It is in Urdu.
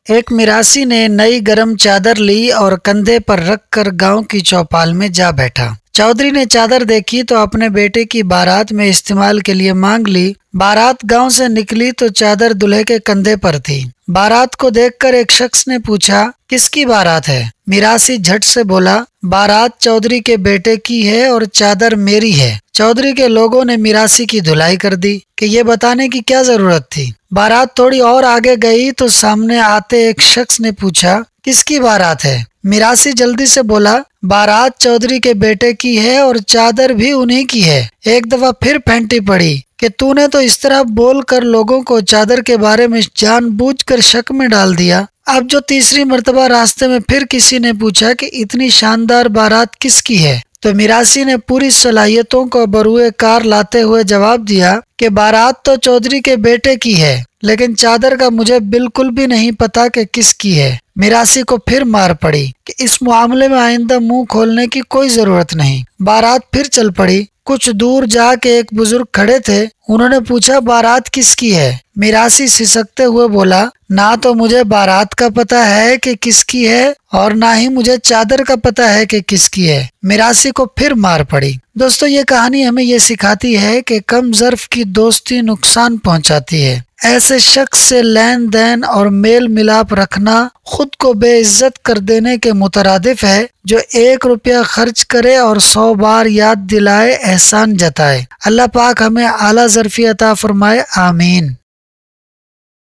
ایک میراثی نے نئی گرم چادر لی اور کندھے پر رکھ کر گاؤں کی چوپال میں جا بیٹھا۔ چودھری نے چادر دیکھی تو اپنے بیٹے کی بارات میں استعمال کے لیے مانگ لی۔ بارات گاؤں سے نکلی تو چادر دلہے کے کندھے پر تھی۔ بارات کو دیکھ کر ایک شخص نے پوچھا، کس کی بارات ہے؟ میراثی جھٹ سے بولا، بارات چودھری کے بیٹے کی ہے اور چادر میری ہے۔ چودھری کے لوگوں نے میراثی کی دھلائی کر دی کہ یہ بتانے کی کیا ضرورت تھی۔ بارات تھوڑی اور آگے گئی تو سامنے آتے ایک شخص نے پوچھا، کس کی بارات ہے؟ میراثی جلدی سے بولا، بارات چودھری کے بیٹے کی ہے اور چادر بھی انہی کی ہے۔ ایک دفعہ پھر پھینٹی پڑی کہ تو نے تو اس طرح بول کر لوگوں کو چادر کے بارے میں جان بوجھ کر شک میں ڈال دیا۔ اب جو تیسری مرتبہ راستے میں پھر کسی نے پوچھا کہ اتنی شاندار بارات کس کی ہے، تو میراثی نے پوری صلاحیتوں کو بروئے کار لاتے ہوئے جواب دیا کہ بارات تو چودھری کے بیٹے کی ہے، لیکن چادر کا مجھے بالکل بھی نہیں پتا کہ کس کی ہے۔ میراثی کو پھر مار پڑی کہ اس معاملے میں آئندہ منہ کھولنے کی کوئی ضرورت نہیں۔ بارات پھر چل پڑی۔ کچھ دور جا کے ایک بزرگ کھڑے تھے، انہوں نے پوچھا، بارات کس کی ہے؟ میراثی سسکتے ہوئے بولا، نہ تو مجھے بارات کا پتا ہے کہ کس کی ہے اور نہ ہی مجھے چادر کا پتا ہے کہ کس کی ہے۔ میراثی کو پھر مار پڑی۔ دوستو، یہ کہانی ہمیں یہ سکھاتی ہے کہ کم ظرف کی دوستی نقصان پہنچاتی ہے۔ ایسے شخص سے لین دین اور میل ملاپ رکھنا خود کو بے عزت کر دینے کے مترادف ہے، جو 1 روپیہ خرچ کرے اور 100 بار یاد دلائے احسان جتائے۔ اللہ پاک ہمیں اعلیٰ ظرفی عطا فرمائے، آمین۔